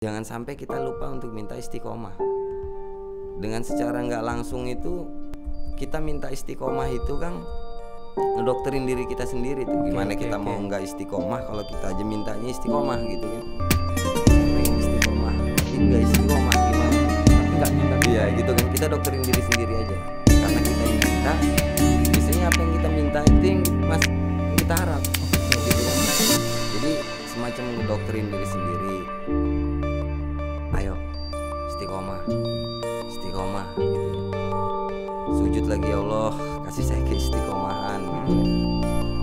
Jangan sampai kita lupa untuk minta istiqomah. Dengan secara nggak langsung itu kita minta istiqomah itu kan ngedokterin diri kita sendiri tuh. Gimana kita mau nggak istiqomah kalau kita aja mintanya istiqomah gitu kan? Pengen istiqomah, tapi nggak istiqomah gimana? Nggak minta. Iya gitu kan, kita dokterin diri sendiri aja. Karena kita yang minta, biasanya apa yang kita minta itu yang kita harap. Gitu kan? Jadi semacam ngedokterin diri sendiri. Ayo istiqomah, istiqomah gitu. Sujud lagi ya Allah, kasih saya keistiqomahan gitu.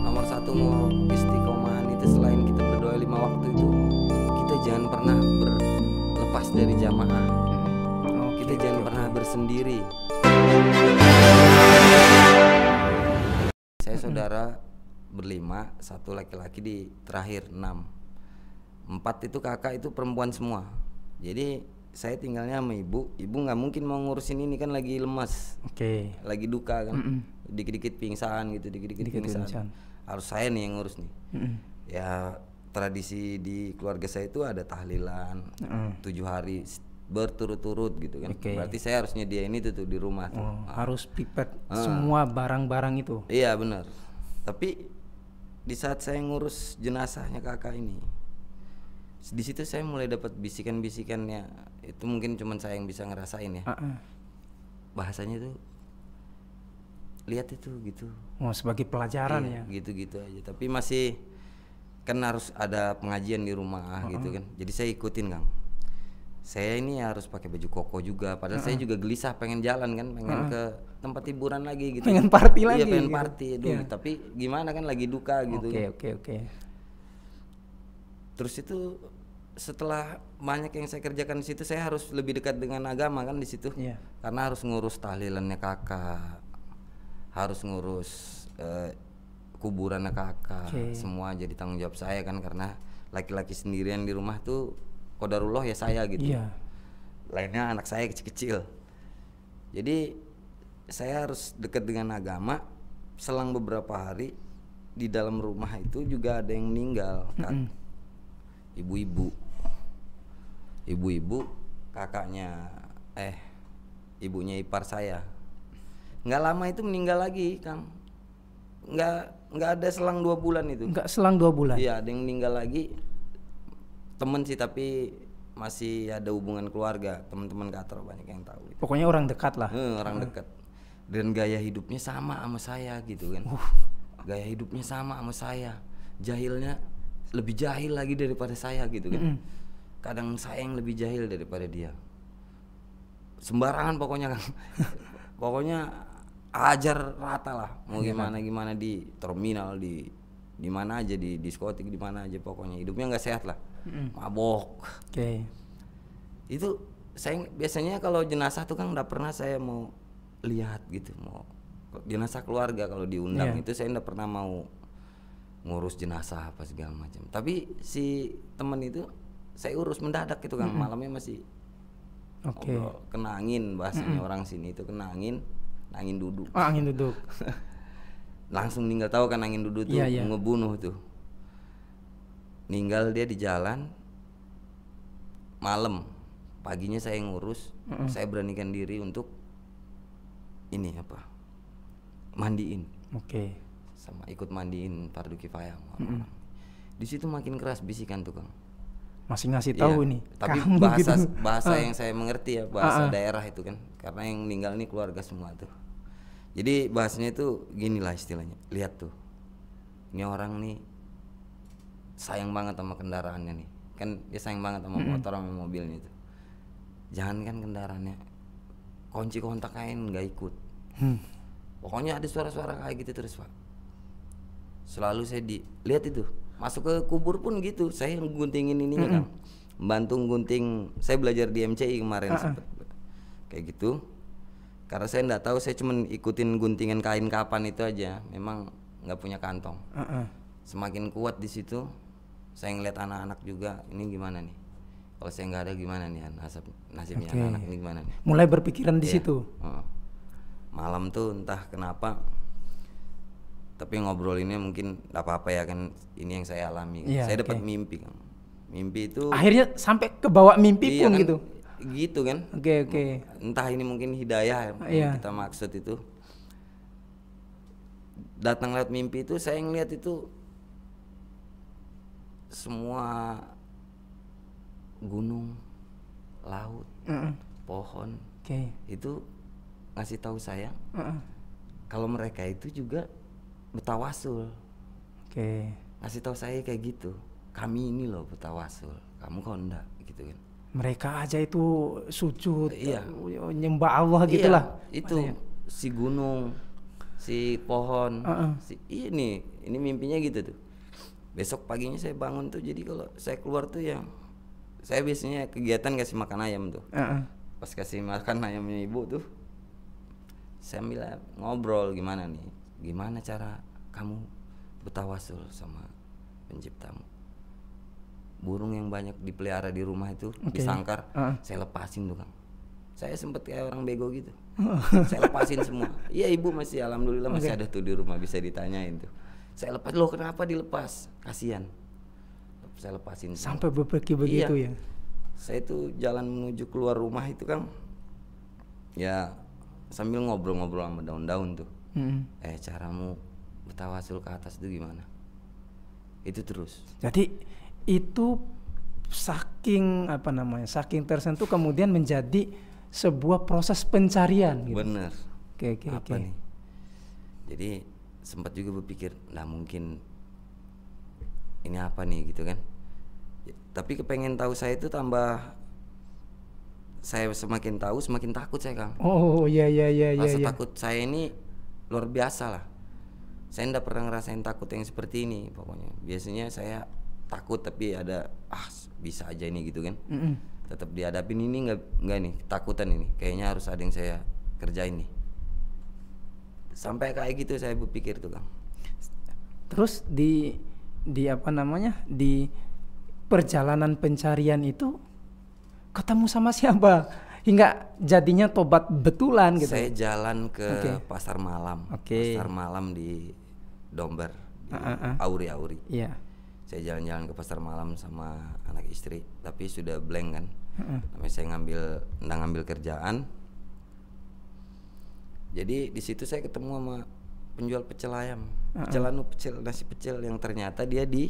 Nomor satu mau istiqomahan itu selain kita berdoa 5 waktu itu, kita jangan pernah berlepas dari jamaah. Kita jangan pernah bersendiri. Saya saudara berlima, satu laki-laki di terakhir 6. 4 itu kakak itu perempuan semua. Jadi saya tinggalnya sama ibu nggak mungkin mau ngurusin ini kan lagi lemas, lagi duka kan, dikit-dikit pingsan gitu, dikit-dikit pingsan. Harus saya nih yang ngurus nih. Ya tradisi di keluarga saya itu ada tahlilan 7 hari berturut-turut gitu kan. Berarti saya harus nyediain itu tuh di rumah tuh. Harus prepare semua barang-barang itu. Iya benar. Tapi di saat saya ngurus jenazahnya kakak ini, di situ saya mulai dapat bisikan-bisikannya. Itu mungkin cuman saya yang bisa ngerasain ya. Bahasanya tuh lihat itu gitu. Sebagai pelajaran ya. Gitu-gitu aja. Tapi masih kan harus ada pengajian di rumah gitu kan. Jadi saya ikutin Kang. Saya ini harus pakai baju koko juga. Padahal saya juga gelisah pengen jalan kan, pengen ke tempat hiburan lagi gitu. Pengen party lagi. Iya pengen gitu. party. Tapi gimana kan lagi duka gitu. Oke. Terus itu setelah banyak yang saya kerjakan di situ, saya harus lebih dekat dengan agama kan di situ. Karena harus ngurus tahlilannya kakak, harus ngurus kuburannya kakak, semua jadi tanggung jawab saya kan, karena laki-laki sendirian di rumah tuh qadarullah ya saya gitu. Lainnya anak saya kecil-kecil. Jadi saya harus dekat dengan agama. Selang beberapa hari di dalam rumah itu juga ada yang meninggal kan. Ibu-ibu kakaknya ibunya ipar saya. Nggak lama itu meninggal lagi Kang. Nggak ada selang 2 bulan itu. Nggak selang 2 bulan. Iya ada yang meninggal lagi. Temen sih tapi masih ada hubungan keluarga, teman-teman kantor banyak yang tahu gitu. Pokoknya orang dekat lah. Orang dekat. Dan gaya hidupnya sama saya gitu kan. Gaya hidupnya sama saya. Jahilnya lebih jahil lagi daripada saya gitu kan. Kadang saya yang lebih jahil daripada dia. Sembarangan pokoknya kan. Pokoknya ajar rata lah. Mau gimana di terminal, di mana aja, di diskotik, di mana aja, pokoknya hidupnya nggak sehat lah. Mabok. Itu saya biasanya kalau jenazah tuh kan nggak pernah saya mau lihat gitu, mau jenazah keluarga kalau diundang itu saya nggak pernah mau ngurus jenazah apa segala macam. Tapi si temen itu saya urus mendadak gitu kan, malamnya masih ngobrol, kena angin bahasanya orang sini itu, kena angin duduk. Angin duduk. Langsung meninggal, tahu kan angin duduk tuh ngebunuh tuh. Ninggal dia di jalan malam, paginya saya ngurus, saya beranikan diri untuk ini mandiin. Sama ikut mandiin fardu kifayah. Di situ makin keras bisikan tuh Kang. Masih ngasih tahu ini. Tapi bahasa yang saya mengerti ya, bahasa daerah itu kan, karena yang meninggal ini keluarga semua tuh. Jadi bahasanya itu gini lah istilahnya. Lihat tuh, ini orang nih sayang banget sama kendaraannya nih. Kan dia sayang banget sama motor sama mobilnya itu. Jangan kan kendaraannya, kunci kontak aja nggak ikut. Pokoknya ada suara-suara kayak gitu terus Pak. Selalu saya lihat itu. Masuk ke kubur pun gitu, saya yang guntingin ininya Kang. Bantu gunting, saya belajar di MCI kemarin sempet kayak gitu. Karena saya nggak tahu, saya cuman ikutin guntingan kain kapan itu aja. Memang nggak punya kantong. Semakin kuat di situ, saya ngeliat anak-anak juga, ini gimana nih? Kalau saya nggak ada gimana nih nasibnya anak-anak ini gimana nih? Mulai berpikiran di situ. Malam tuh entah kenapa, tapi ngobrolinnya mungkin nggak apa-apa ya kan, ini yang saya alami. Saya dapat mimpi Kang. Mimpi itu akhirnya sampai ke bawah mimpi iya pun kan, gitu. gitu kan. Oke. Entah ini mungkin hidayah yang kita maksud itu. Datang lewat mimpi itu saya ngeliat itu semua gunung, laut, pohon. Itu ngasih tahu saya kalau mereka itu juga bertawasul. Ngasih tahu saya kayak gitu. Kami ini loh bertawasul, kamu kok enggak gitu kan. Mereka aja itu sujud, nyembah Allah gitulah. Itu maksudnya. Si gunung, si pohon, si ini mimpinya gitu tuh. Besok paginya saya bangun tuh, jadi kalau saya keluar tuh ya, saya biasanya kegiatan kasih makan ayam tuh. Pas kasih makan ayamnya ibu tuh, saya bilang ngobrol gimana cara kamu bertawasul sama penciptamu. Burung yang banyak dipelihara di rumah itu disangkar, saya lepasin tuh Kang. Saya sempet kayak orang bego gitu. Saya lepasin semua. Iya ibu masih alhamdulillah masih ada tuh di rumah, bisa ditanyain tuh. Saya lepas, loh kenapa dilepas? Kasihan. Saya lepasin semua. Sampai berpikir begitu ya. Saya tuh jalan menuju keluar rumah itu Kang, ya sambil ngobrol-ngobrol sama daun-daun tuh. Caramu bertawasul ke atas itu gimana? Itu terus. Jadi itu saking tersentuh kemudian menjadi sebuah proses pencarian gitu. Bener. Oke. Nih? Jadi sempat juga berpikir, nah mungkin ini apa nih gitu kan. Tapi kepengen tahu saya itu tambah, saya semakin tahu semakin takut saya Kang. Iya. Rasa takut saya ini luar biasa lah. Saya enggak pernah ngerasain takut yang seperti ini pokoknya. Biasanya saya takut tapi ada bisa aja ini gitu kan. Tetap dihadapin ini enggak nih, ketakutan ini. Kayaknya harus ada yang saya kerjain nih. Sampai kayak gitu saya berpikir tuh Kang. Terus di perjalanan pencarian itu ketemu sama siapa hingga jadinya tobat betulan gitu? Saya jalan ke pasar malam. Pasar malam di Domber, di Auri. Iya. Saya jalan-jalan ke pasar malam sama anak istri, tapi sudah blank kan. Namanya saya ngambil kerjaan. Jadi di situ saya ketemu sama penjual pecel ayam, pecel nasi pecel yang ternyata dia di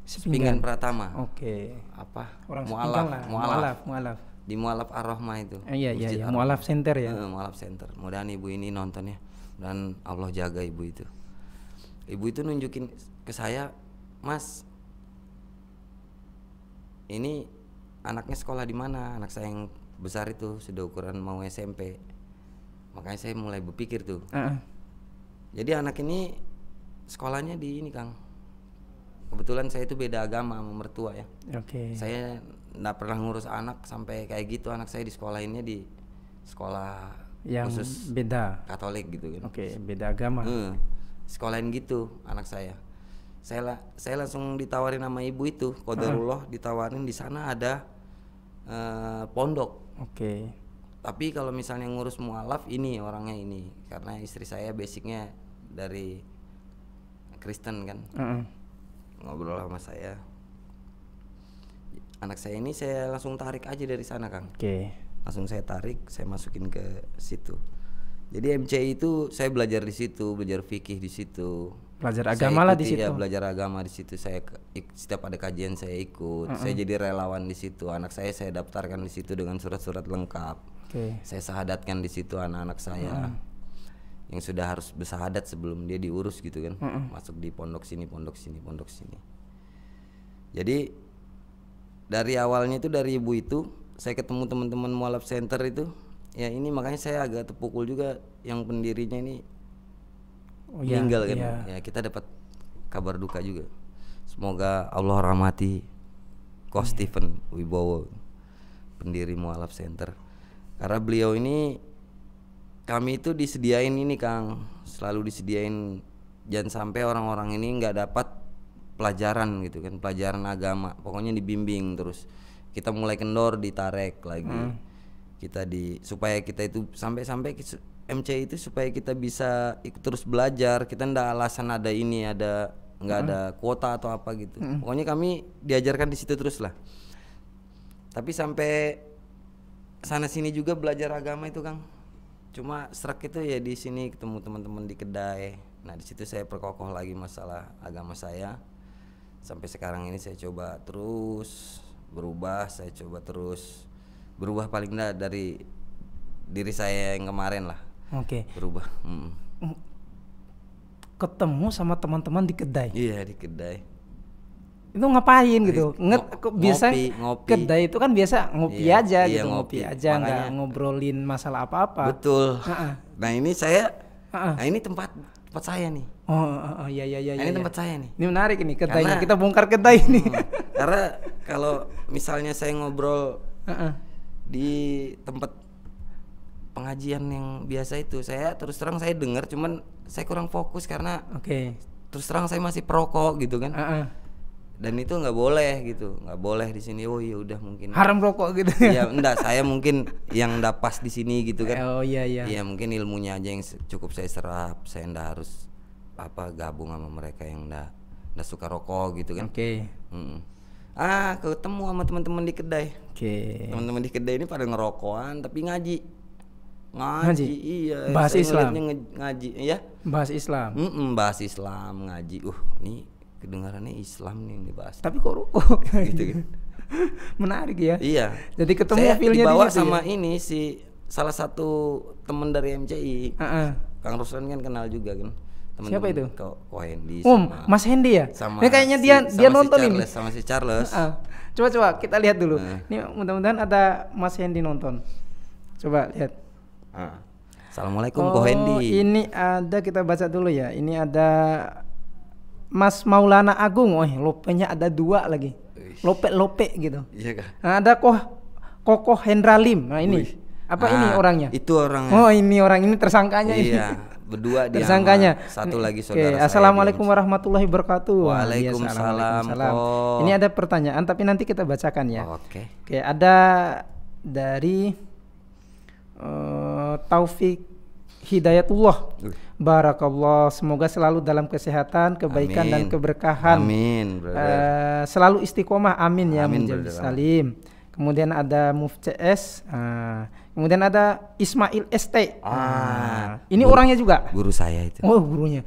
Sepinggan Pratama. Mualaf. Di Mualaf Ar-Rahmah itu. Iya. Mualaf Center ya. Mualaf Center. Mudah-mudahan ibu ini nonton ya. Dan Allah jaga ibu itu. Ibu itu nunjukin ke saya, Mas, ini anaknya sekolah di mana? Anak saya yang besar itu sudah ukuran mau SMP. Makanya saya mulai berpikir tuh. Jadi anak ini sekolahnya di ini Kang. Kebetulan saya itu beda agama sama mertua ya. Saya nggak pernah ngurus anak sampai kayak gitu. Anak saya di sekolah ini di sekolah yang khusus beda Katolik gitu kan. Beda agama. Sekolahin gitu anak saya. Saya langsung ditawarin sama ibu itu, qadarullah ditawarin di sana ada pondok. Tapi kalau misalnya ngurus mualaf ini orangnya ini, karena istri saya basicnya dari Kristen kan. Ngobrol sama saya, anak saya ini saya langsung tarik aja dari sana Kang. Langsung saya tarik, saya masukin ke situ. Jadi MCI itu saya belajar di situ, belajar fikih di situ. Belajar agama lah di situ. Ya, belajar agama di situ. Saya setiap ada kajian saya ikut. Saya jadi relawan di situ. Anak saya daftarkan di situ dengan surat-surat lengkap. Saya sahadatkan di situ anak-anak saya. Yang sudah harus bersahadat sebelum dia diurus gitu kan. Masuk di pondok sini. Jadi dari awalnya itu dari ibu itu saya ketemu teman-teman Mualaf Center itu. Ya ini makanya saya agak terpukul juga yang pendirinya ini meninggal kan. Ya kita dapat kabar duka juga. Semoga Allah rahmati Coach Stephen Wibowo, pendiri Mualaf Center. Karena beliau ini, kami itu disediain ini Kang, selalu disediain, jangan sampai orang-orang ini nggak dapat pelajaran gitu kan, pelajaran agama. Pokoknya dibimbing terus. Kita mulai kendor ditarik lagi. Supaya kita itu sampai MC itu supaya kita bisa ikut terus belajar. Kita ndak alasan ada ada kuota atau apa gitu. Pokoknya kami diajarkan di situ terus lah. Tapi sampai sana sini juga belajar agama itu Kang. Cuma serak itu ya di sini ketemu teman-teman di kedai. Nah di situ saya perkokoh lagi masalah agama saya. Sampai sekarang ini saya coba terus berubah, saya coba terus berubah paling enggak dari diri saya yang kemarin lah. Oke. Berubah. Ketemu sama teman-teman di kedai. Iya di kedai. Itu ngapain gitu? Biasa ngopi. Kedai itu kan biasa ngopi Iya, aja iya, gitu, ngopi aja, nggak ngobrolin masalah apa-apa. Betul. Nah ini saya, nah ini tempat saya nih. Iya. Ini tempat saya nih. Ini menarik ini kedainya. Kita bongkar kedai ini. Karena kalau misalnya saya ngobrol di tempat pengajian yang biasa itu, saya terus terang saya dengar, cuman saya kurang fokus karena terus terang saya masih perokok gitu kan. Dan itu nggak boleh gitu, nggak boleh di sini. Oh iya udah mungkin haram rokok gitu. Iya enggak, saya mungkin yang nggak pas di sini gitu kan. Oh iya. Iya mungkin ilmunya aja yang cukup saya serap, saya nggak harus gabung sama mereka yang nggak suka rokok gitu kan. Ketemu sama teman-teman di kedai. Teman-teman di kedai ini pada ngerokokan tapi ngaji. Iya. Bahas Islam. Ngaji ya. Bahas Islam. Bahas Islam, ngaji. Ini kedengarannya Islam nih yang dibahas. Tapi kok rokok gitu kan. Menarik ya. Iya. Jadi ketemu saya feelnya dibawa di situ sama ya? ini si salah satu teman dari MCI. Kang Ruslan kan kenal juga kan. Siapa itu? Ko Hendy. Mas Hendy ya? Ini kayaknya dia nonton si ini. Sama si Charles. Coba kita lihat dulu. Ini mudah-mudahan ada Mas Hendy nonton. Coba lihat. Assalamualaikum Ko Hendy. Ini ada, kita baca dulu ya. Ini ada Mas Maulana Agung. Lopenya ada 2 lagi. Lope gitu. Iya kah? Ada Kokoh Hendra Lim. Nah ini. Apa ini orangnya? Itu orangnya. Oh ini orang ini tersangkanya ini. Iya, berdua dia. Tersangkanya. Satu lagi saudara saya. Assalamualaikum warahmatullahi wabarakatuh. Waalaikumsalam. Ini ada pertanyaan tapi nanti kita bacakan ya. Oke, ada dari Taufik Hidayatullah. Barakallah, semoga selalu dalam kesehatan, kebaikan dan keberkahan. Amin. Selalu istiqomah, amin ya menjadi brother. salim. Kemudian ada Mufcs. Kemudian ada Ismail ST. Ini orangnya juga. Guru saya itu. Oh gurunya.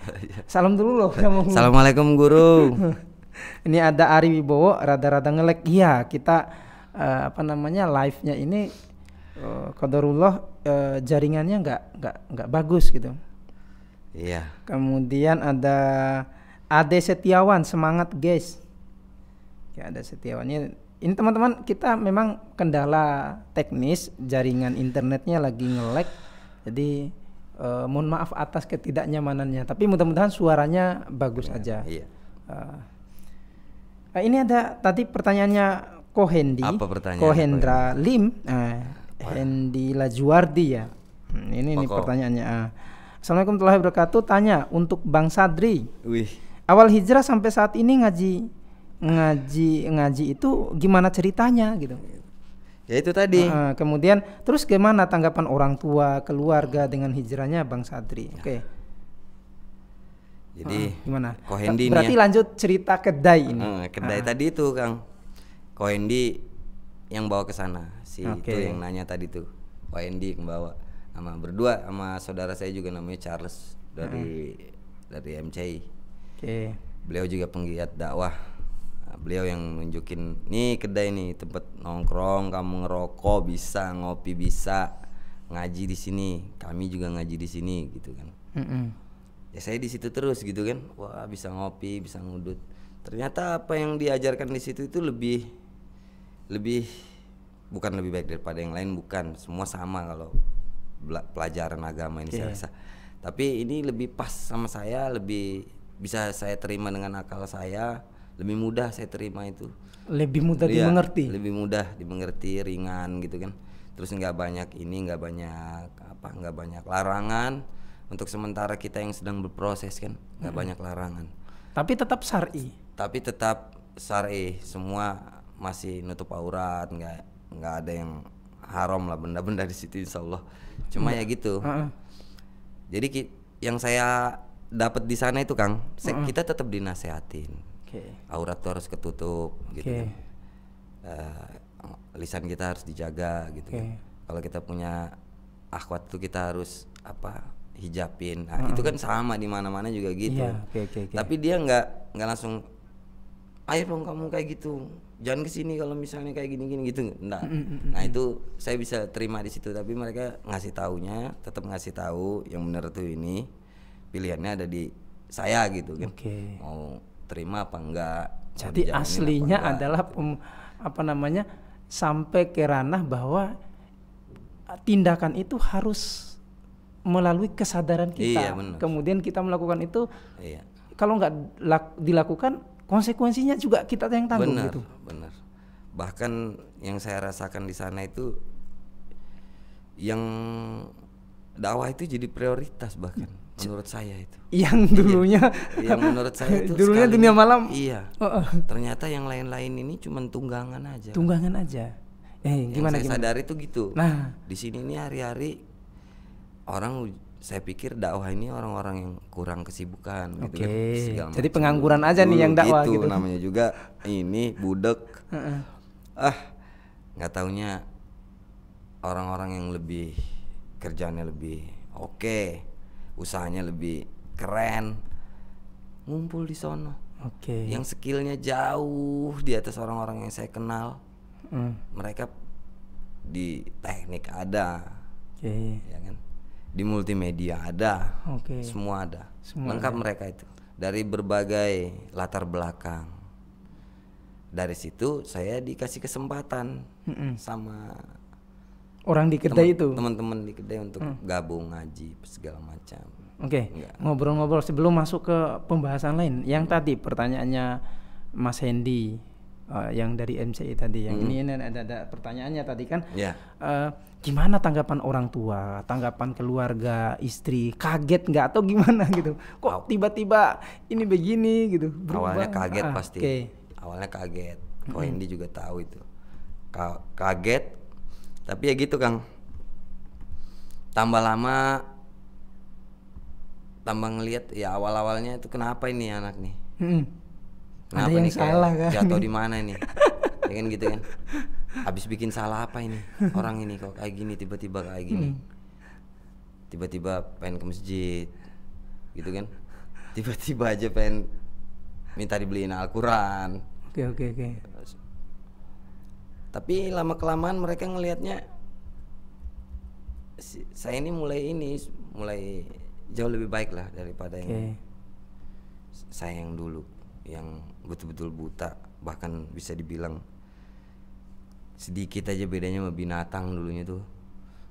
Salam dulu loh. Assalamualaikum guru. Ini ada Ari Wibowo, rada-rada nge-lag. Iya kita live-nya ini qadarullah jaringannya nggak bagus gitu. Iya. Kemudian ada Ade Setiawan, semangat guys. Ya ada Setiawannya. Ini teman-teman kita memang kendala teknis, jaringan internetnya lagi nge-lag. Jadi mohon maaf atas ketidaknyamanannya. Tapi mudah-mudahan suaranya bagus aja. Iya. Ini ada tadi pertanyaannya Ko Hendy. Apa pertanyaan? Ko Hendra Lim. Hendy Lajuardi ya. Ini pertanyaannya. Assalamualaikum warahmatullahi wabarakatuh. Tanya untuk Bang Sadri. Awal hijrah sampai saat ini ngaji itu gimana ceritanya gitu? Ya itu tadi. Kemudian terus gimana tanggapan orang tua, keluarga dengan hijrahnya Bang Sadri? Oke. Jadi gimana? Ko Hendy berarti lanjut cerita kedai ini. Kedai tadi itu Kang. Ko Hendy yang bawa ke sana. Itu yang nanya tadi tuh. Ko Hendy yang bawa. Berdua sama saudara saya juga namanya Charles dari MCI. Beliau juga penggiat dakwah. Beliau yang nunjukin nih kedai nih tempat nongkrong, kamu ngerokok bisa, ngopi bisa, ngaji di sini, kami juga ngaji di sini gitu kan. Ya saya di situ terus gitu kan. Wah bisa ngopi, bisa ngudut. Ternyata apa yang diajarkan di situ itu lebih bukan lebih baik daripada yang lain, bukan, semua sama kalau pelajaran agama ini saya rasa. Tapi ini lebih pas sama saya, lebih bisa saya terima dengan akal saya, lebih mudah saya terima itu. Lebih mudah dimengerti. Lebih mudah dimengerti, ringan gitu kan. Terus nggak banyak larangan. Untuk sementara kita yang sedang berproses kan, nggak banyak larangan. Tapi tetap syar'i. Semua masih nutup aurat, nggak ada yang haram lah benda-benda di situ insyaallah. Cuma ya gitu. Jadi yang saya dapat di sana itu Kang, kita tetap dinasehatin. Aurat tuh harus ketutup gitu kan. Lisan kita harus dijaga gitu kan. Kalau kita punya akhwat tuh kita harus hijabin. Nah, itu kan sama di mana-mana juga gitu. Tapi dia nggak langsung ayo dong kamu kayak gitu. Jangan kesini kalau misalnya kayak gini-gini gitu. Enggak. Nah, itu saya bisa terima di situ, tapi mereka tetap ngasih tahu yang benar tuh ini. Pilihannya ada di saya gitu kan. Mau terima apa enggak. Jadi aslinya adalah sampai ke ranah bahwa tindakan itu harus melalui kesadaran kita. Kemudian kita melakukan itu. Kalau nggak dilakukan, konsekuensinya juga kita yang tanggung. Benar. Bahkan yang saya rasakan di sana itu, yang dakwah itu jadi prioritas bahkan menurut saya itu. Yang dulunya, yang menurut saya itu dulunya dunia malam. Ternyata yang lain-lain ini cuma tunggangan aja. Gimana saya sadari itu gitu. Nah, di sini ini hari-hari orang, saya pikir dakwah ini orang-orang yang kurang kesibukan gitu kan. Jadi pengangguran aja nih yang dakwah gitu. Namanya juga ini budek. Nggak taunya orang-orang yang lebih kerjanya lebih usahanya lebih keren ngumpul di sono. Yang skillnya jauh di atas orang-orang yang saya kenal. Mereka di teknik ada, ya kan, di multimedia ada, semua ada, lengkap mereka itu dari berbagai latar belakang. Dari situ saya dikasih kesempatan sama orang di kedai teman-teman di kedai untuk gabung ngaji segala macam. Ngobrol-ngobrol sebelum masuk ke pembahasan lain. Yang tadi pertanyaannya Mas Hendy, yang dari MCI tadi, yang ini ada pertanyaannya tadi kan. Gimana tanggapan orang tua, tanggapan keluarga, istri, kaget nggak atau gimana gitu? Kok tiba-tiba ini begini gitu? Awalnya kaget pasti. Awalnya kaget. Ko Hendy juga tahu itu. Kaget. Tapi ya gitu Kang. Tambah lama tambah ngelihat ya awal-awalnya itu kenapa ini anak nih? Kenapa ada yang salah kan? Jatuh di mana ini? Ya kan gitu kan. Habis bikin salah apa ini? Orang ini kok kayak gini tiba-tiba kayak gini. Tiba-tiba pengen ke masjid. Gitu kan. Tiba-tiba aja pengen minta dibeliin Al-Qur'an. Oke. Tapi lama-kelamaan mereka ngelihatnya saya ini mulai jauh lebih baik lah daripada yang saya yang dulu, yang betul-betul buta, bahkan bisa dibilang sedikit aja bedanya sama binatang dulunya tuh.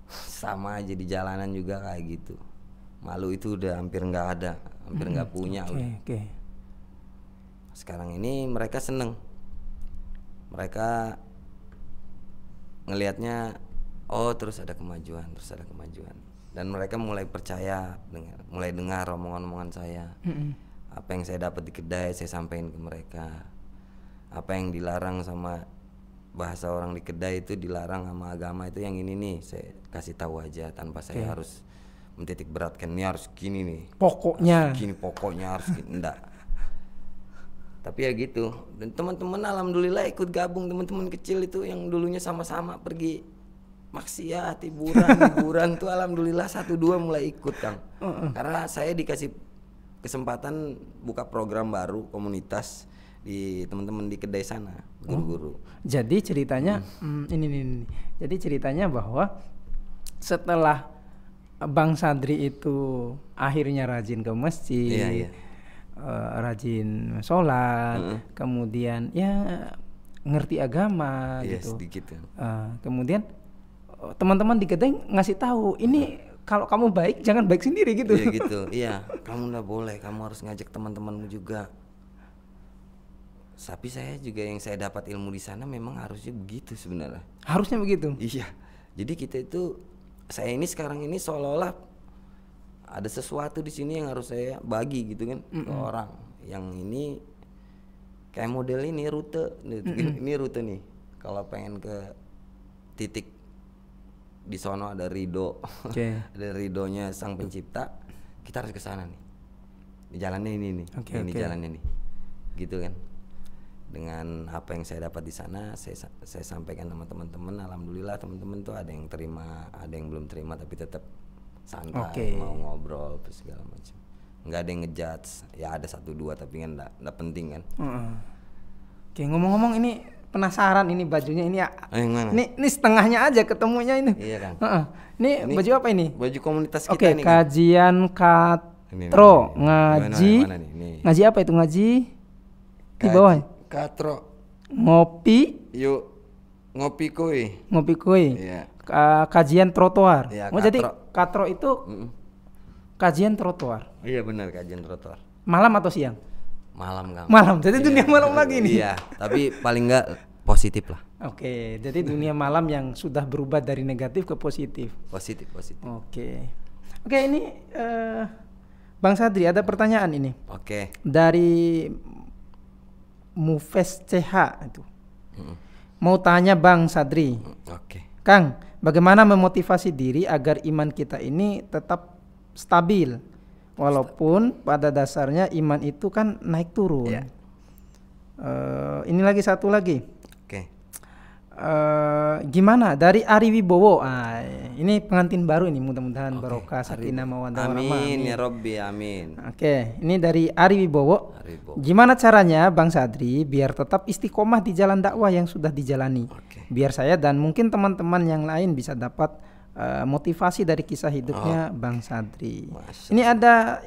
Sama aja di jalanan juga kayak gitu. Malu itu udah hampir nggak ada, hampir nggak punya. Sekarang ini mereka seneng, mereka ngelihatnya terus ada kemajuan, dan mereka mulai percaya, mulai dengar omongan-omongan saya. Apa yang saya dapat di kedai saya sampaikan ke mereka. Apa yang dilarang sama bahasa orang di kedai itu dilarang sama agama itu yang ini nih saya kasih tahu aja tanpa saya harus mentitik beratkan ini harus gini nih. Pokoknya harus gini. Enggak. Tapi ya gitu. Dan teman-teman alhamdulillah ikut gabung, teman-teman kecil itu yang dulunya sama-sama pergi maksiat, hiburan tuh alhamdulillah 1-2 mulai ikut Kang. Karena saya dikasih kesempatan buka program baru komunitas di teman-teman di kedai sana, guru-guru. Jadi ceritanya ini. Jadi ceritanya bahwa setelah Bang Sadri itu akhirnya rajin ke masjid, rajin sholat, kemudian ya ngerti agama gitu. Sedikit. Kemudian teman-teman di kedai ngasih tahu ini kalau kamu baik jangan baik sendiri gitu. Iya gitu. Iya, kamu nggak boleh, kamu harus ngajak teman-temanmu juga. Tapi saya juga yang saya dapat ilmu di sana memang harusnya begitu sebenarnya. Harusnya begitu. Iya. Jadi kita itu, saya ini sekarang ini seolah-olah ada sesuatu di sini yang harus saya bagi gitu kan ke orang. Yang ini kayak model ini rute, ini rute nih. Kalau pengen ke titik di sono ada ridho, ada ridhonya sang pencipta, kita harus ke sana nih. jalannya ini nih, ini Oke. jalannya nih, gitu kan. Dengan apa yang saya dapat di sana, saya sampaikan sama teman-teman. Alhamdulillah teman-teman tuh ada yang terima, ada yang belum terima, tapi tetap santai, mau ngobrol apa segala macam. Nggak ada yang ngejudge, ya ada 1-2 tapi kan nggak penting kan. Oke, ngomong-ngomong ini penasaran ini bajunya ini ya. Yang mana? Ini setengahnya aja ketemunya ini. Iya kan. Ini baju apa ini? Baju komunitas kita Oke, nih. kajian katro, ngaji. Mana nih? Nih. Ngaji apa itu ngaji? Di bawah. Katro. Ngopi. Yuk ngopi kuy. Ngopi kuy. Iya. Kajian trotoar. Iya, Jadi katro itu kajian trotoar. Iya benar, kajian trotoar. Malam atau siang? Malam Kang. Malam. Jadi dunia malam lagi nih. Iya, tapi paling enggak positif lah. Oke, jadi dunia malam yang sudah berubah dari negatif ke positif. Positif. Oke, ini Bang Sadri ada pertanyaan ini. Oke. Dari Mufes CH itu. Mau tanya Bang Sadri. Oke. Kang, bagaimana memotivasi diri agar iman kita ini tetap stabil? Walaupun pada dasarnya iman itu kan naik turun. Yeah. Ini lagi satu lagi. Oke. Gimana dari Ari Wibowo? Ini pengantin baru ini, mudah-mudahan barokah sakinah mawaddah warahmah. Amin ya Robbi, amin. Oke, ini dari Ari Wibowo. Wibowo. Gimana caranya Bang Sadri biar tetap istiqomah di jalan dakwah yang sudah dijalani? Biar saya dan mungkin teman-teman yang lain bisa dapat motivasi dari kisah hidupnya Bang Sadri. Ini ada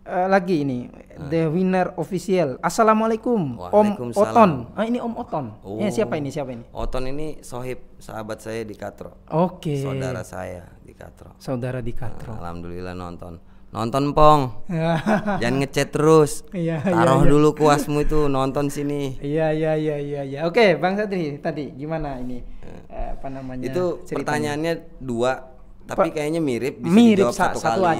lagi ini The Winner Official. Assalamualaikum Om Oton. Ini Om Oton. Siapa ini? Oton ini sohib sahabat saya di Katro. Oke. Saudara saya di Katro. Saudara di Katro. Alhamdulillah nonton Pong. Jangan ngechat terus. Taruh dulu kuasmu itu, nonton sini. Iya. Oke, Bang Sadri tadi gimana ini? Apa namanya? Itu ceritanya? Pertanyaannya 2, tapi kayaknya mirip. Bisa mirip dijawab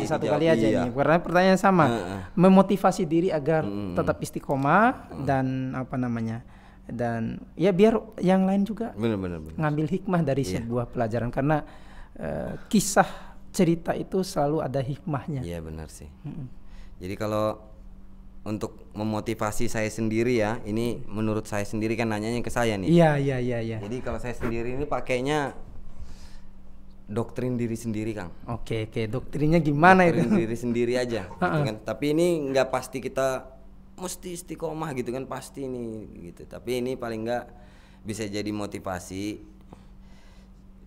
satu kali aja ini. Karena pertanyaan sama. Memotivasi diri agar tetap istiqomah dan apa namanya? Dan ya biar yang lain juga bener. ngambil hikmah dari sebuah pelajaran, karena kisah cerita itu selalu ada hikmahnya. Iya benar sih. Jadi kalau untuk memotivasi saya sendiri ya, ini menurut saya sendiri kan nanyanya ke saya nih. Iya. Jadi kalau saya sendiri ini pakainya doktrin diri sendiri Kang. Oke, doktrinnya gimana doktrin itu? Diri sendiri aja, gitu kan. Tapi ini nggak pasti kita mesti istiqomah gitu kan, pasti ini gitu. Tapi ini paling nggak bisa jadi motivasi.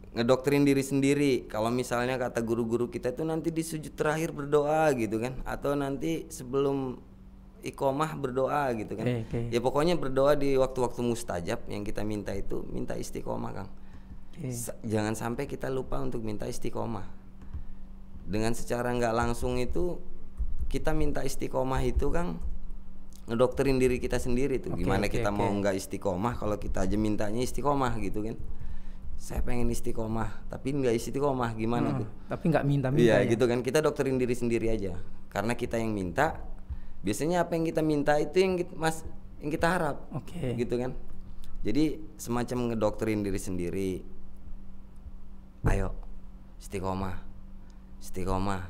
Ngedoktrin diri sendiri. Kalau misalnya kata guru-guru kita itu nanti di sujud terakhir berdoa gitu kan, atau nanti sebelum iqomah berdoa gitu kan. Ya pokoknya berdoa di waktu-waktu mustajab yang kita minta itu, minta istiqomah Kang. Jangan sampai kita lupa untuk minta istiqomah. Dengan secara nggak langsung itu kita minta istiqomah itu Kang, ngedoktrin diri kita sendiri tuh. Gimana kita mau nggak istiqomah kalau kita aja mintanya istiqomah gitu kan. Saya pengen istiqomah tapi nggak istiqomah, gimana tuh? Tapi nggak minta ya gitu kan. Kita doktrin diri sendiri aja, karena kita yang minta. Biasanya apa yang kita minta itu yang kita harap. Gitu kan. Jadi semacam ngedoktrin diri sendiri. Ayo istiqomah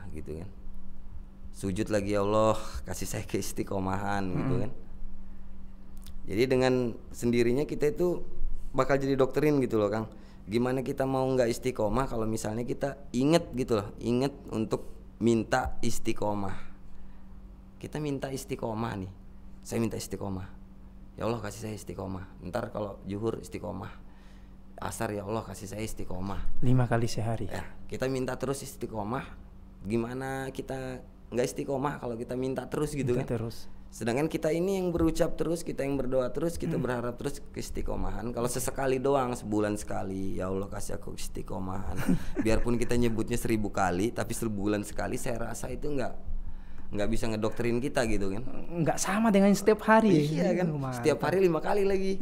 gitu kan. Sujud lagi, ya Allah kasih saya keistiqomahan gitu kan. Jadi dengan sendirinya kita itu bakal jadi doktrin gitu loh Kang. Gimana kita mau nggak istiqomah kalau misalnya kita inget gitu loh, inget untuk minta istiqomah. Kita minta istiqomah nih, saya minta istiqomah, ya Allah kasih saya istiqomah. Ntar kalau zuhur istiqomah, asar ya Allah kasih saya istiqomah 5 kali sehari ya. Kita minta terus istiqomah. Gimana kita nggak istiqomah kalau kita minta terus gitu kan. Sedangkan kita ini yang berucap terus, kita yang berdoa terus, kita berharap terus keistiqomahan. Kalau sesekali doang, sebulan sekali, ya Allah kasih aku istiqomahan. Biarpun kita nyebutnya 1000 kali, tapi sebulan sekali saya rasa itu nggak bisa ngedoktrin kita gitu kan. Nggak sama dengan setiap hari. Iya kan, setiap hari 5 kali lagi.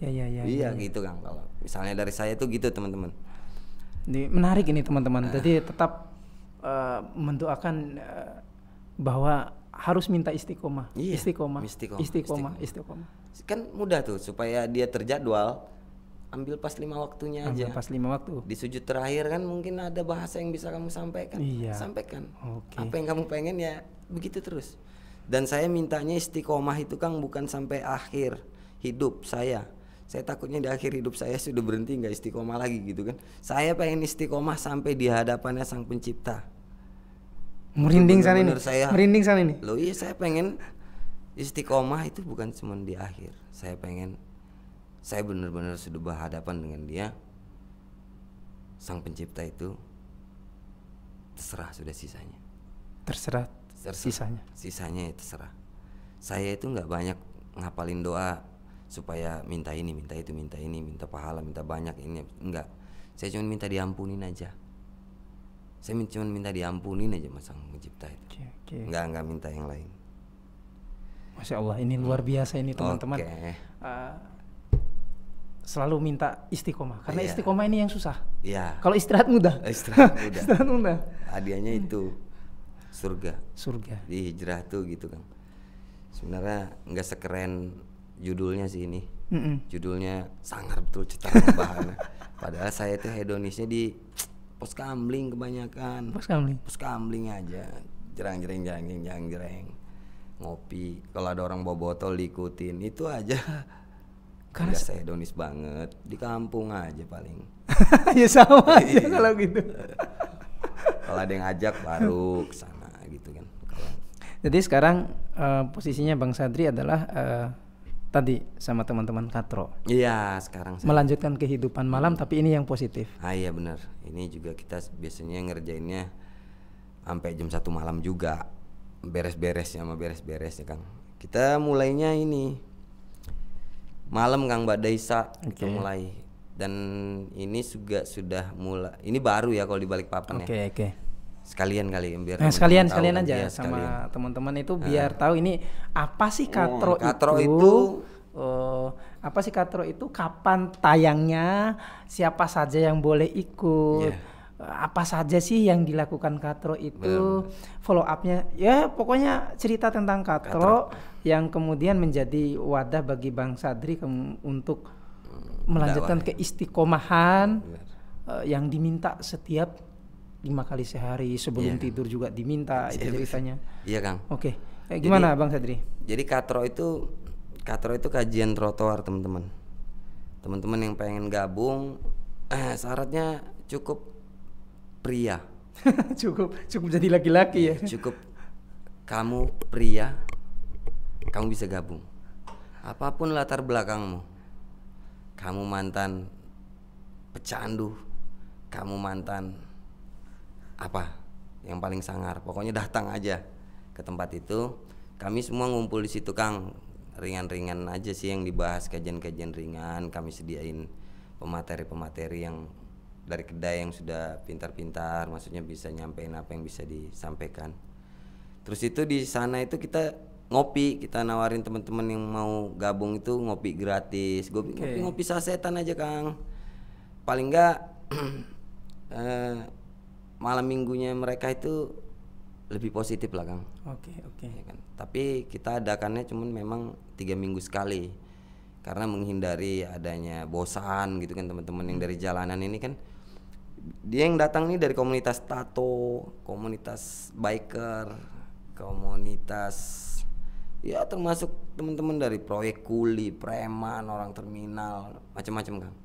Iya gitu Kang. Kalau misalnya dari saya tuh gitu teman-teman. Menarik ini teman-teman. Jadi tetap mendoakan bahwa harus minta istiqomah. Istiqomah. Kan mudah tuh supaya dia terjadwal. Ambil pas 5 waktunya aja. Pas 5 waktu. Di sujud terakhir kan mungkin ada bahasa yang bisa kamu sampaikan. Sampaikan. Apa yang kamu pengen ya begitu terus. Dan saya mintanya istiqomah itu Kang bukan sampai akhir hidup saya. Saya takutnya di akhir hidup saya sudah berhenti nggak istiqomah lagi gitu kan. Saya pengen istiqomah sampai di hadapannya Sang Pencipta. Merinding sana ini. Saya, Merinding sana ini. Loh iya, saya pengen istiqomah itu bukan cuma di akhir. Saya pengen saya benar-benar sudah berhadapan dengan Dia, Sang Pencipta itu. Terserah sudah sisanya. Terserah Sisanya ya terserah. Saya itu nggak banyak ngapalin doa supaya minta ini, minta itu, minta ini, minta pahala, minta banyak ini, enggak. Saya cuma minta diampunin aja. Saya cuma minta diampunin aja sama Sang Pencipta itu. Okay. Enggak minta yang lain. Masya Allah, ini luar biasa ini teman-teman. Selalu minta istiqomah karena istiqomah ini yang susah. Iya. Kalau istirahat mudah. Istirahat mudah. Istirahat mudah. Hadiahnya itu surga. Di hijrah tuh gitu kan. Sebenarnya nggak sekeren judulnya sih ini. Judulnya sangar betul cita bahannya. Padahal saya tuh hedonisnya di pos kamling kebanyakan. Pos kamling aja. Jerang. Ngopi. Kalau ada orang bawa botol diikutin itu aja. Karena saya hedonis banget. Di kampung aja paling. Ya sama aja kalau gitu. Kalau ada yang ajak baru kesana gitu kan. Jadi sekarang posisinya Bang Sadri adalah tadi sama teman-teman Katro. Iya, sekarang saya melanjutkan kehidupan malam, tapi ini yang positif. Iya benar. Ini juga kita biasanya ngerjainnya sampai jam 1 malam juga. Beres-beres ya ya Kang. Kita mulainya ini malam Kang, Mbak Daisa kita mulai. Dan ini juga sudah mulai. Ini baru ya kalau di Balikpapan ya. Oke. Sekalian kali biar sekalian aja ya, sama teman-teman itu biar tahu ini apa sih Katro itu. Apa sih Katro itu, kapan tayangnya, siapa saja yang boleh ikut, apa saja sih yang dilakukan Katro itu, follow up-nya. Ya pokoknya cerita tentang Katro yang kemudian menjadi wadah bagi Bang Sadri untuk melanjutkan keistiqomahan yang diminta setiap 5 kali sehari, sebelum tidur juga diminta itu ceritanya. Iya Kang. Oke. Gimana Bang Sadri? Jadi Katro itu kajian trotoar teman-teman. Teman-teman yang pengen gabung, syaratnya cukup pria. cukup jadi laki-laki ya. Cukup kamu pria, kamu bisa gabung. Apapun latar belakangmu. Kamu mantan pecandu, kamu mantan apa yang paling sangar, pokoknya datang aja ke tempat itu. Kami semua ngumpul di situ Kang, ringan-ringan aja sih yang dibahas, kajian-kajian ringan. Kami sediain pemateri yang dari kedai yang sudah pintar-pintar, maksudnya bisa nyampein apa yang bisa disampaikan. Terus itu di sana itu kita ngopi, kita nawarin teman-teman yang mau gabung itu ngopi gratis. Ngopi sasetan aja Kang, paling enggak malam minggunya mereka itu lebih positif lah Kang. Oke. Ya kan? Tapi kita adakannya cuman memang 3 minggu sekali, karena menghindari adanya bosan gitu kan. Teman-teman yang dari jalanan ini kan, dia yang datang nih dari komunitas tato, komunitas biker, komunitas ya termasuk teman-teman dari proyek kuli, preman, orang terminal, macam-macam Kang.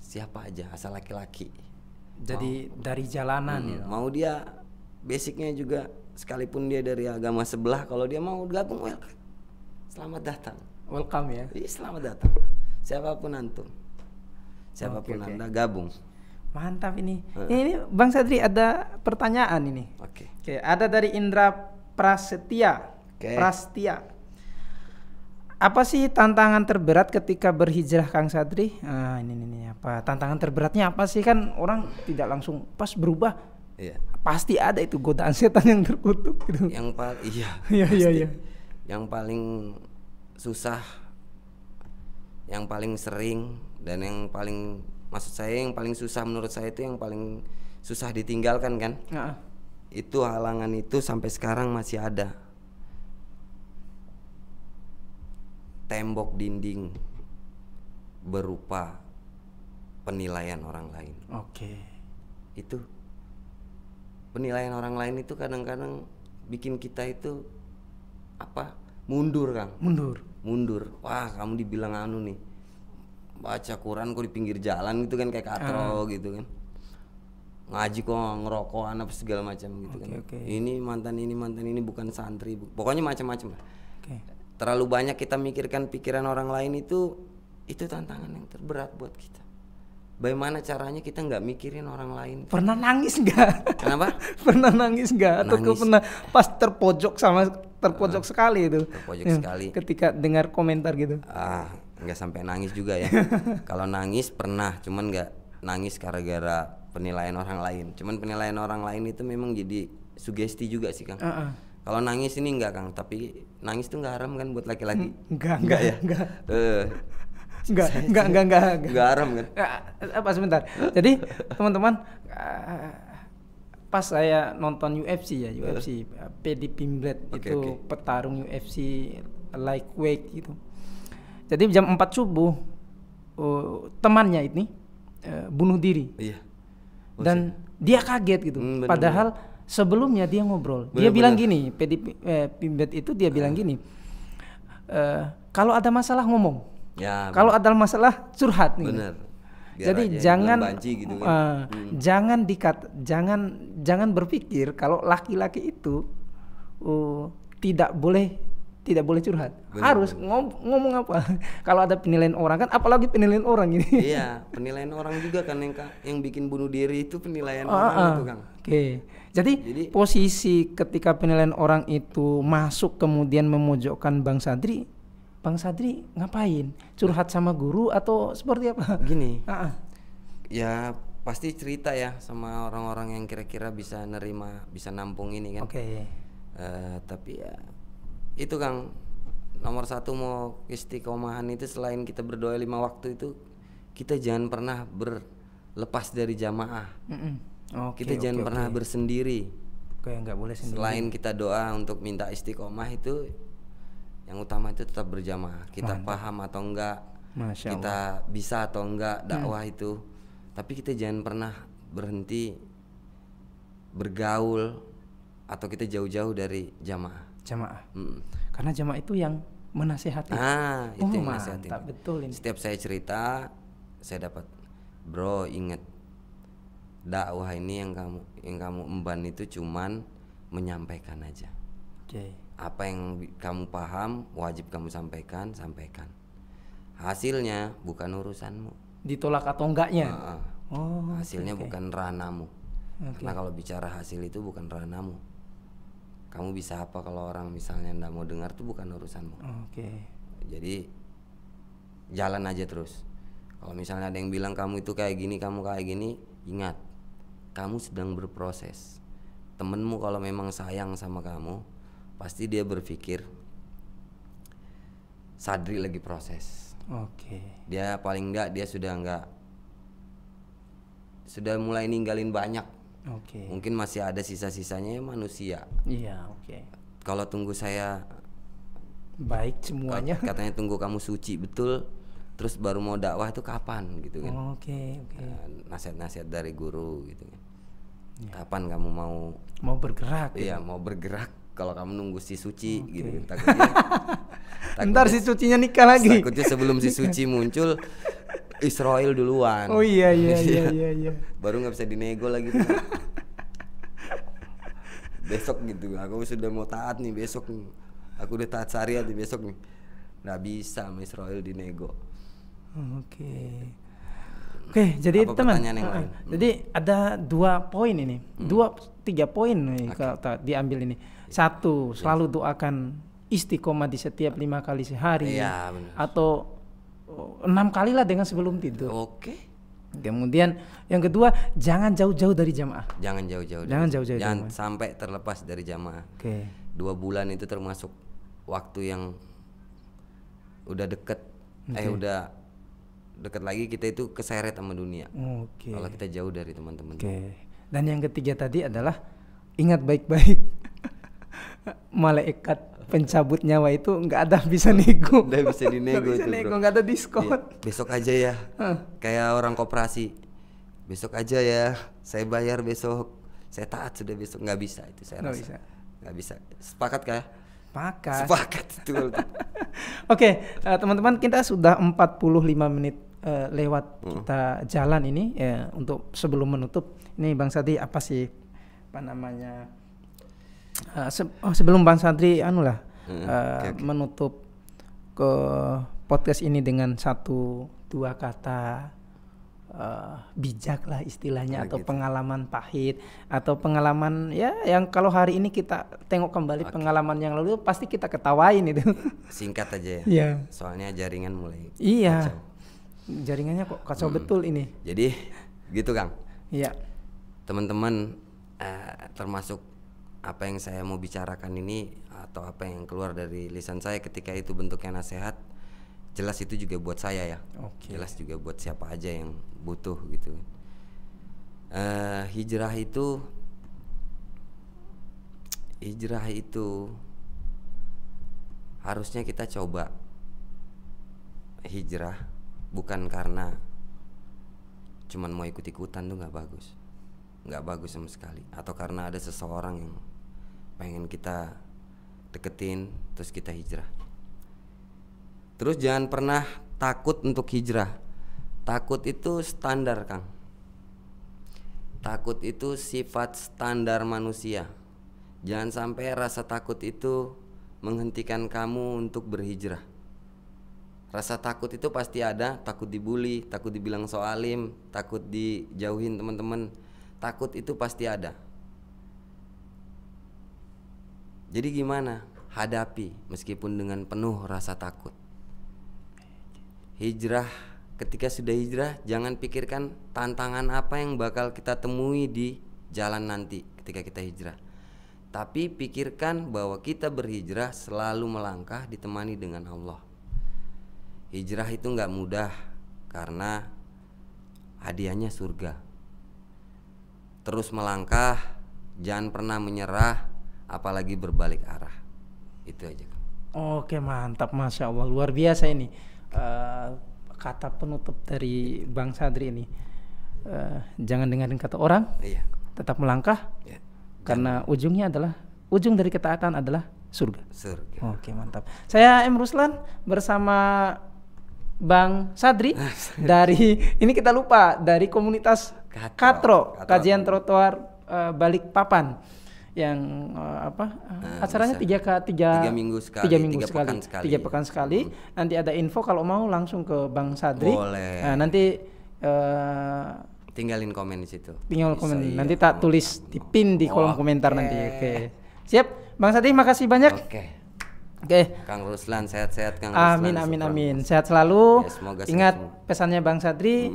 Siapa aja asal laki-laki. Jadi dari jalanan ya. Mau dia basicnya juga, sekalipun dia dari agama sebelah, kalau dia mau gabung, selamat datang. Welcome ya. Selamat datang. Siapapun antum, siapapun Anda gabung. Mantap ini. Ini Bang Sadri ada pertanyaan ini. Oke. Ada dari Indra Prasetya. Prastia. Apa sih tantangan terberat ketika berhijrah Kang Sadri? Ini apa? Tantangan terberatnya apa sih? Kan orang tidak langsung pas berubah. Iya. Pasti ada itu godaan setan yang terkutuk gitu. Yang Iya. Yang paling susah, yang paling sering, dan yang paling, maksud saya yang paling susah menurut saya itu yang paling susah ditinggalkan kan? Itu halangan itu sampai sekarang masih ada. Tembok dinding berupa penilaian orang lain. Itu penilaian orang lain itu kadang-kadang bikin kita itu apa? Mundur, Kang. Mundur. Wah, kamu dibilang anu nih. Baca Quran kok di pinggir jalan gitu kan, kayak katro gitu kan. Ngaji kok ngerokok apa segala macam gitu kan. Ini mantan ini bukan santri. Pokoknya macam-macam lah. Terlalu banyak kita mikirkan pikiran orang lain itu tantangan yang terberat buat kita. Bagaimana caranya kita nggak mikirin orang lain? Pernah nangis nggak? Kenapa? Pernah nangis nggak? Atau pernah pas terpojok sekali itu? Terpojok sekali. Ketika dengar komentar gitu? Nggak sampai nangis juga ya. Kalau nangis pernah, cuman nggak nangis gara-gara penilaian orang lain. Cuman penilaian orang lain itu memang jadi sugesti juga sih, Kang. Kalau nangis ini enggak, Kang, tapi nangis tuh nggak haram kan buat laki-laki? Enggak ya? Enggak haram kan? Apa sebentar. Jadi teman-teman, pas saya nonton UFC Paddy Pimblett itu petarung UFC lightweight gitu. Jadi jam 4 subuh temannya ini bunuh diri. Iya. Dan dia kaget gitu. Padahal sebelumnya dia ngobrol. Dia bilang gini, Paddy Pimblett itu dia bilang gini. Kalau ada masalah ngomong. Ya, kalau ada masalah curhat nih. Bener. Jadi gitu kan. jangan berpikir kalau laki-laki itu tidak boleh curhat. Bener, harus ngomong apa? Kalau ada penilaian orang kan, apalagi penilaian orang ini. Iya, penilaian orang juga kan yang bikin bunuh diri itu penilaian orang itu, Kang. Jadi posisi ketika penilaian orang itu masuk kemudian memojokkan Bang Sadri ngapain? Curhat sama guru atau seperti apa? Gini. Ya pasti cerita ya sama orang-orang yang kira-kira bisa nerima, bisa nampung ini kan. Tapi ya itu, Kang, nomor satu mau istiqomahan itu selain kita berdoa 5 waktu itu, kita jangan pernah berlepas dari jamaah. Kita jangan pernah bersendiri. Nggak boleh sendiri. Selain kita doa untuk minta istiqomah itu, yang utama itu tetap berjamaah. Kita paham atau enggak, kita bisa atau enggak dakwah itu, tapi kita jangan pernah berhenti bergaul atau kita jauh-jauh dari jamaah. Karena jamaah itu yang menasehati. Itu yang menasehati. Betul ini. Setiap saya cerita, saya dapat, bro, ingat dakwah ini yang kamu emban itu cuman menyampaikan aja. Apa yang kamu paham wajib kamu sampaikan. Hasilnya bukan urusanmu. Ditolak atau enggaknya? Hasilnya bukan ranamu. Karena kalau bicara hasil itu bukan ranamu. Kamu bisa apa kalau orang misalnya nggak mau dengar, tuh bukan urusanmu. Jadi jalan aja terus. Kalau misalnya ada yang bilang kamu itu kayak gini, kamu kayak gini, ingat, kamu sedang berproses. Temenmu kalau memang sayang sama kamu, pasti dia berpikir Sadri lagi proses. Dia paling enggak dia sudah mulai ninggalin banyak. Mungkin masih ada sisa-sisanya ya manusia. Kalau tunggu saya baik semuanya. Katanya tunggu kamu suci betul, terus baru mau dakwah itu kapan gitu kan? Nasihat-nasihat dari guru gitu kan. Kapan kamu mau bergerak? Iya, mau bergerak. Kalau kamu nunggu si suci gitu, takutnya ntar si sucinya nikah lagi. Takutnya sebelum si suci muncul, Israel duluan. Iya. Baru nggak bisa dinego lagi. Besok gitu, aku sudah mau taat nih besok nih. Aku udah taat syariat nih besok nih. Nggak bisa sama Israel dinego. Oke, jadi teman, jadi ada 2 poin ini, 3 poin nih kalau diambil ini. 1, selalu doakan istiqomah di setiap 5 kali sehari, atau 6 kali lah dengan sebelum tidur. Kemudian yang kedua, jangan jauh-jauh dari jamaah. Jangan jauh-jauh. Jangan sampai terlepas dari jamaah. 2 bulan itu termasuk waktu yang udah deket, udah dekat lagi kita itu keseret sama dunia. Kalau kita jauh dari teman-teman. Dan yang ketiga tadi adalah ingat baik-baik. Malaikat pencabut nyawa itu nggak ada bisa nego. Nggak bisa dinego itu, bro. Nggak ada diskon. Besok aja ya. Kayak orang koperasi. Besok aja ya. Saya bayar besok. Saya taat sudah besok. Nggak bisa itu saya rasa. nggak bisa. Sepakat kah? Sepakat itu. Oke, teman-teman, kita sudah 45 menit lewat kita jalan ini untuk sebelum menutup. Ini Bang Sadri apa sih apa namanya? Sebelum Bang Sadri menutup ke podcast ini dengan 1-2 kata bijak lah istilahnya, atau pengalaman pahit, atau pengalaman ya yang kalau hari ini kita tengok kembali pengalaman yang lalu pasti kita ketawain itu. Singkat aja ya. Iya. Soalnya jaringan mulai kacau. Kacau. Jaringannya kok kacau betul ini. Jadi gitu Kang. Iya. Teman-teman, termasuk apa yang saya mau bicarakan ini atau apa yang keluar dari lisan saya ketika itu bentuknya nasihat, jelas itu juga buat saya ya. Jelas juga buat siapa aja yang butuh gitu. Hijrah itu harusnya kita coba hijrah bukan karena cuman mau ikut-ikutan, tuh nggak bagus sama sekali, atau karena ada seseorang yang pengen kita deketin terus kita hijrah. Terus jangan pernah takut untuk hijrah. Takut itu standar, Kang. Takut itu sifat standar manusia. Jangan sampai rasa takut itu menghentikan kamu untuk berhijrah. Rasa takut itu pasti ada, takut dibully, takut dibilang so alim, takut dijauhin teman-teman. Takut itu pasti ada. Jadi gimana? Hadapi meskipun dengan penuh rasa takut. Hijrah, ketika sudah hijrah, jangan pikirkan tantangan apa yang bakal kita temui di jalan nanti ketika kita hijrah. Tapi pikirkan bahwa kita berhijrah selalu melangkah ditemani dengan Allah. Hijrah itu gak mudah karena hadiahnya surga. Terus melangkah, jangan pernah menyerah, apalagi berbalik arah. Itu aja. Oke, mantap, Masya Allah, luar biasa ini. Kata penutup dari Bang Sadri ini, jangan dengerin kata orang, tetap melangkah, karena ujung dari ketaatan adalah surga. Oke, mantap. Saya M. Ruslan bersama Bang Sadri dari ini kita lupa dari komunitas Katro, kajian trotoar Balikpapan. Yang acaranya 3 minggu sekali, 3 pekan sekali. Nanti ada info kalau mau langsung ke Bang Sadri. Boleh. Nah, nanti tinggalin komen di situ. Nanti tak tulis di pin di kolom komentar nanti. Oke. Siap, Bang Sadri, makasih banyak. Oke. Kang Ruslan, sehat-sehat Kang Ruslan. Amin. Sehat selalu. Ya, ingat pesannya Bang Sadri,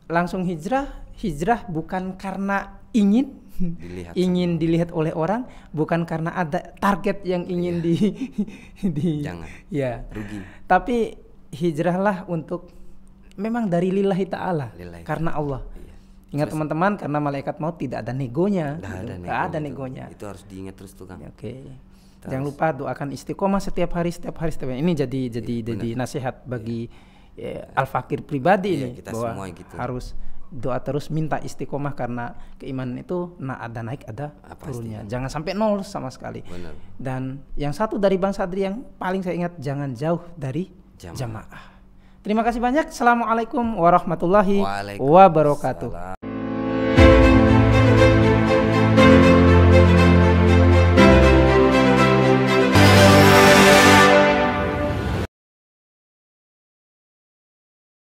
langsung hijrah bukan karena ingin dilihat oleh orang, bukan karena ada target yang ingin jangan rugi. Tapi hijrahlah untuk memang dari lillahi ta'ala, karena Allah. Ingat teman-teman, karena malaikat maut tidak ada negonya. Tidak ada negonya. Itu harus diingat terus tuh, Kang. Jangan lupa doakan istiqomah setiap hari. Ini jadi nasihat bagi Al-Fakir pribadi ini, kita bahwa semua gitu. Harus doa terus, minta istiqomah, karena keimanan itu ada naik ada turunnya. Jangan sampai nol sama sekali. Benar. Dan yang satu dari Bang Sadri yang paling saya ingat, jangan jauh dari jamaah. Terima kasih banyak. Assalamualaikum warahmatullahi wabarakatuh.